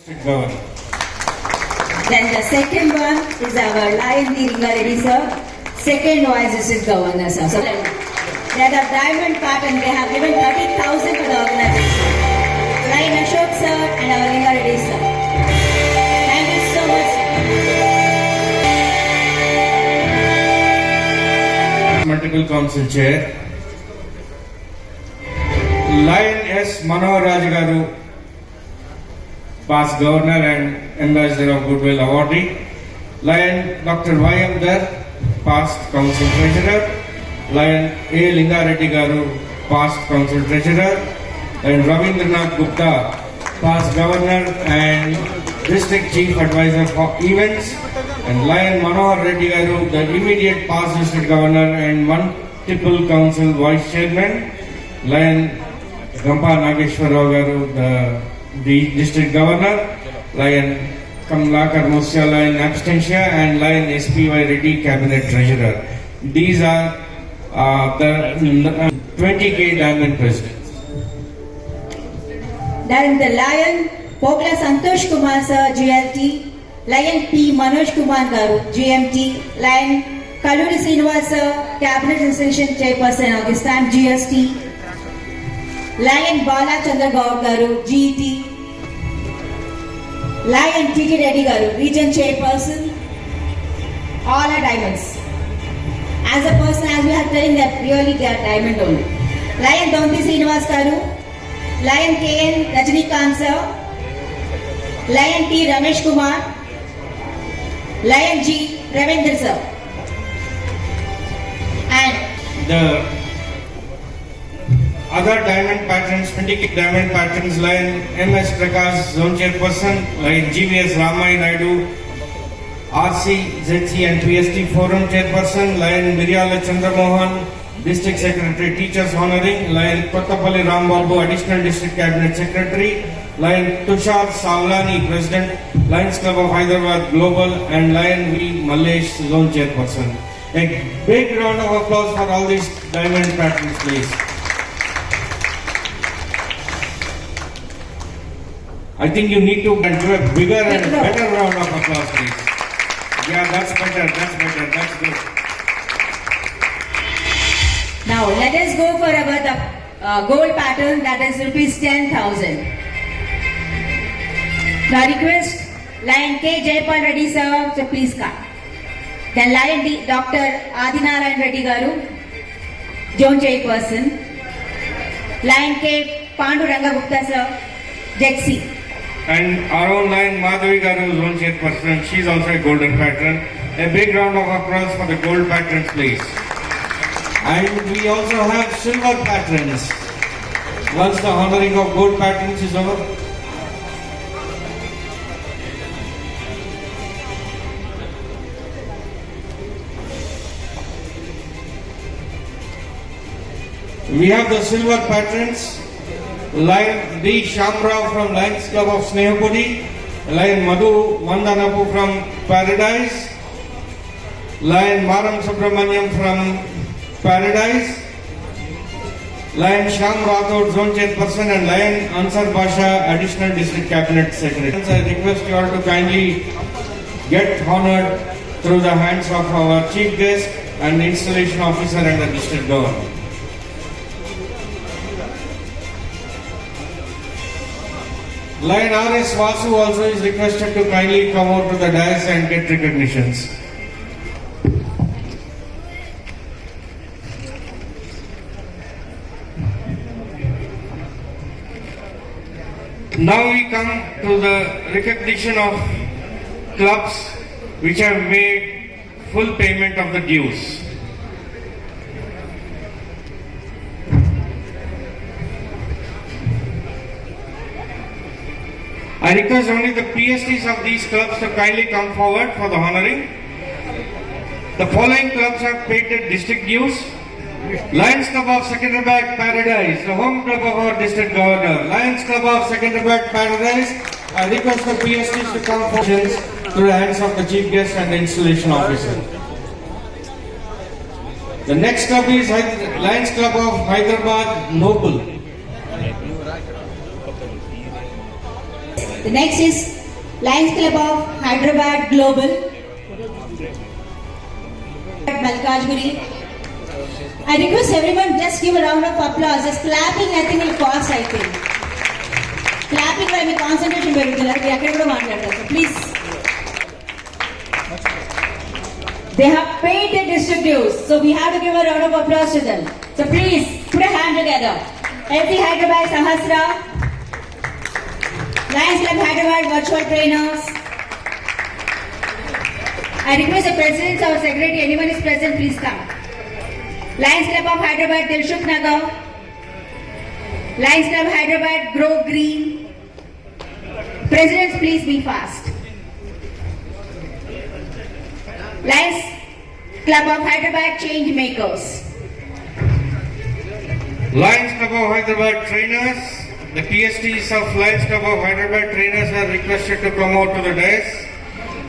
Governor. Then the second one is our Lion D. Ringareddy sir. Second Vice District Governor sir. So they are the diamond pattern. They have given 30,000 to the organization. Lion Ashok sir and our Ringareddy sir. Thank you so much. Multiple Council Chair. Lion S. Manohar Raj Garu, past Governor and Ambassador of Goodwill awardee. Lion Dr. Y.M. Dar, past Council Treasurer. Lion A. Lingareddy Garu, past Council Treasurer. And Ravindranath Gupta, past Governor and District Chief Advisor for Events. And Lion Manohar Reddy Garu, the immediate past District Governor and multiple Council Vice Chairman. Lion Gampa Nageshwar Rao Garu, the District Governor. Lion Kamlakar Musya, Lion Abstentia, and Lion S.P.Y. Reddy, Cabinet Treasurer. These are the 20K Diamond Presidents. Then the Lion Pogla Santosh Kumar sir, GLT. Lion P. Manoj Kumar Garu, GMT. Lion Kaluri Srinivas sir, Cabinet Institution Chairperson, Augustan, GST. Lion Bala Chandra Gaur Garu, GT. Lion T.T. Reddy Garu, Region Chairperson. All are diamonds. As a person, as we are telling that really they are diamond only. Lion Donti Srinivas Garu. Lion K.N. Rajnikant sir. Lion T. Ramesh Kumar. Lion G. Ravindra sir. And The other diamond patrons, 20K diamond patrons, Lion M.S. Prakash, Zone Chairperson. Lion G.V.S. Ramai Naidu, RC, ZC and PST Forum Chairperson. Lion Miryala Chandramohan, District Secretary, Teachers Honoring. Lion Kottapalli Rambabu, Additional District Cabinet Secretary. Lion Tushar Savlani, President, Lions Club of Hyderabad Global. And Lion V. Mallesh, Zone Chairperson. A big round of applause for all these diamond patrons, please. I think you need to do a bigger and better round of applause, please. Yeah, that's better, that's good. now let us go for the gold pattern, that is rupees 10,000. Now request Lion K. Jaypal Reddy sir, so please come. Then Lion D. Dr. Adinarayan Reddy Garu, Zone Chairperson. Lion K. Panduranga Gupta sir, JEXI. And our own Lion Madhavi Garu, Zone Chairperson, she's also a golden patron. A big round of applause for the gold patrons, please. And we also have silver patrons. Once the honoring of gold patrons is over, we have the silver patrons. Lion D. Shamrao from Lions Club of Snehapudi. Lion Madhu Mandanapu from Paradise. Lion Maram Subramaniam from Paradise. Lion Sham Rathod, Zone Chairperson, and Lion Ansar Basha, Additional District Cabinet Secretary. I request you all to kindly get honored through the hands of our Chief Guest and Installation Officer and the District Governor. Lion R.S. Vasu also is requested to kindly come out to the dais and get recognitions. Now we come to the recognition of clubs which have made full payment of the dues. I request only the PSTs of these clubs to kindly come forward for the honoring. The following clubs have paid their district dues. Lions Club of Secunderabad Paradise, the home club of our district governor. Lions Club of Secunderabad Paradise, I request the PSTs to come forward through the hands of the Chief Guest and the Installation Officer. The next club is Lions Club of Hyderabad Noble. The next is Lions Club of Hyderabad Global. Malkajgiri. I request everyone just give a round of applause. Just clapping I think will cost I think. Clapping by me concentration perugutunnadu. Please. They have paid their district dues, so we have to give a round of applause to them. So please put a hand together. LC Hyderabad Sahasra, Lions Club Hyderabad virtual trainers. I request the president or secretary, anyone is present, please come. Lions Club of Hyderabad Dilshuk Nagar, Lions Club Hyderabad Grove Green. Presidents, please be fast. Lions Club of Hyderabad Change Makers. Lions Club of Hyderabad trainers, the PSTs of Lions Club of Hyderabad trainers are requested to come out to the dais.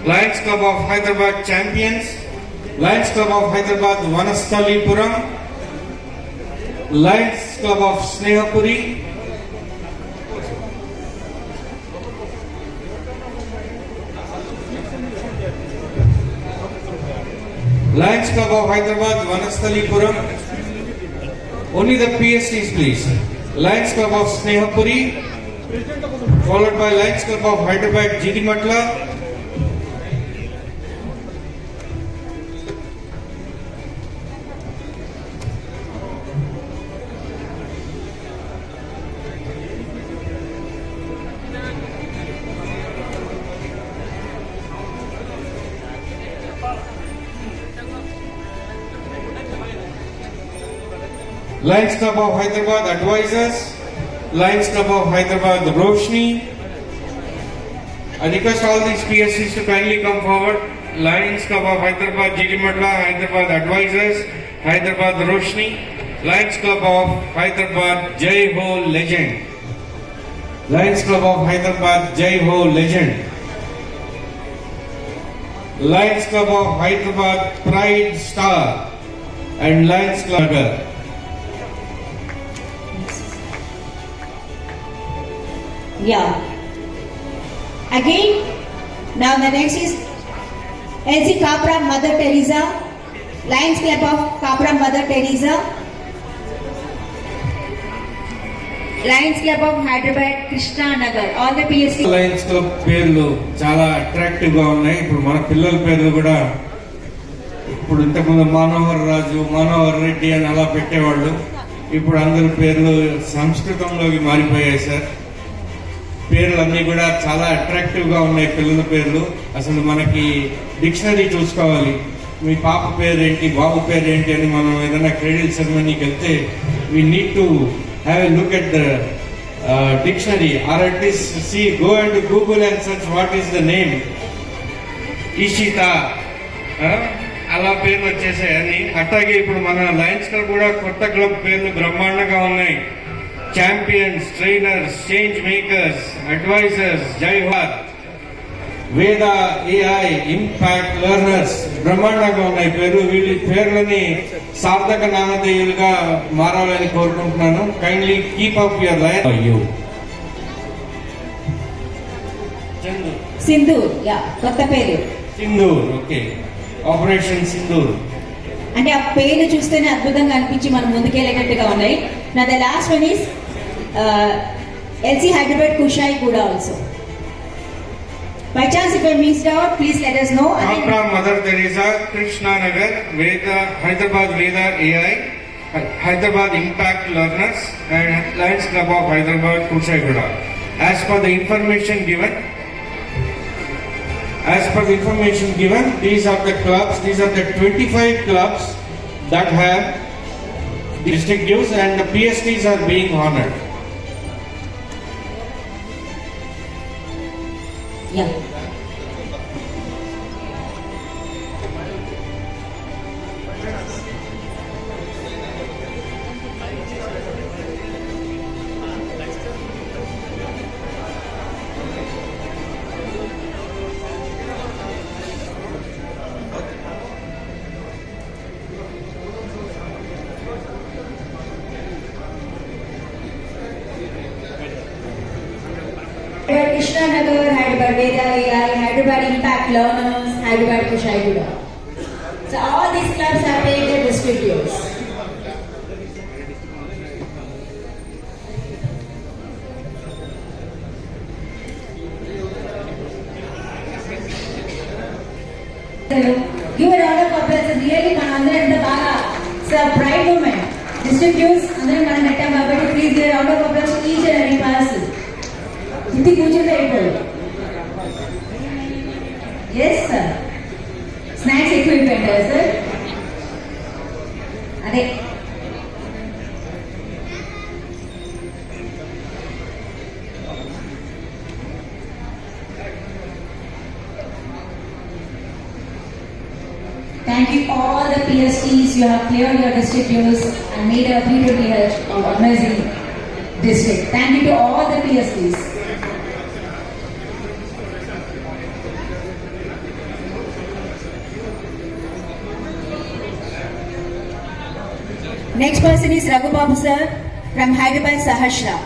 Lions Club of Hyderabad champions, Lions Club of Hyderabad Vanasthalipuram, Lions Club of Snehapuri, Lions Club of Hyderabad Vanasthalipuram. Only the PSTs please. Lions Club of Snehapuri, followed by Lions Club of Hyderabad Jidimatla, Lions Club of Hyderabad Advisors, Lions Club of Hyderabad Roshni. I request all these PSCs to kindly come forward. Lions Club of Hyderabad Jidimatla, Hyderabad Advisors, Hyderabad Roshni. Lions Club of Hyderabad Jai Ho Legend. Lions Club of Hyderabad Jai Ho Legend. Lions Club of Hyderabad Pride Star and Lions Club Nagar. Yeah. Again, now the next is LC Kapra Mother Teresa, Lions Club of Kapra Mother Teresa, Lions Club of Hyderabad Krishna Nagar. All the PSC. Lions Club పేర్లు చాలా attractive గా ఉన్నాయి. ఇప్పుడు మన పిల్లల పేర్లు కూడా ఇప్పుడు ఇంతకుముందు మనోహర్ రాజు, మనోహర్ రెడ్డి అని అలా పెట్టేవాళ్ళు. ఇప్పుడు అందరి పేర్లు సంస్కృతంలోకి మారిపోయాయి సార్. పేర్లన్నీ కూడా చాలా అట్రాక్టివ్ గా ఉన్నాయి పిల్లల పేర్లు. అసలు మనకి డిక్షనరీ చూసుకోవాలి. మీ పాప పేరు ఏంటి, బాబు పేరు ఏంటి అని మనం ఏదైనా క్రెడిట్ సెరమనీకి వెళ్తే we need to have a look at the dictionary or at least see go and Google and search what is the name. Ishita అలా పేర్లు వచ్చేసాయని. అట్లాగే ఇప్పుడు మన లయన్స్ క్లబ్ కూడా కొత్త క్లబ్ పేర్లు బ్రహ్మాండంగా ఉన్నాయి. Champions, trainers, change makers, advisors, జైహార్, వేద, ఏఐ, ఇంపాక్ట్ లెర్నర్స్ బ్రహ్మాండంగా ఉన్నాయి పేర్లు. వీళ్ళ పేర్లని సార్థక నామధేయులుగా మారాలని కోరుకుంటున్నాను. Kindly keep up your line. You Sindoor, yeah కొత్త పేరు సింధూర్. Okay, operation Sindoor. అంటే ఆ పేరు చూస్తేనే అద్భుతంగా అనిపించి మనం ముందుకెళ్ళేటట్టుగా ఉన్నాయి. నా the last one is LC Hyderabad కుషాయి కూడా also. By chance if I missed out please let us know. Kapra Mother Teresa, Krishna Nagar, Veda, Hyderabad Veda AI, Hyderabad Impact Learners and Lions Club of Hyderabad Kushaiguda. As per the information given, these are the clubs, these are the 25 clubs that have district dues and the PSTs are being honored. Yeah. Krishna Nagar Hyderabad Impact Learners, Hyderabad Kushaiguda. So all these clubs have paid their district dues. Give a round of applause. Really, Manandra the Bala. It's a pride moment. District dues, Andra Manandra Baba, please give a round of applause to each and every person. Iti Puja Paper. Yes, sir. Snacks equipment, sir. Ade. Thank you all the PSTs. You have cleared your district dues and made a beautifully amazing district. Thank you to all the PSTs. Next person is Raghu Babu sir from Hyderabad Sahasra.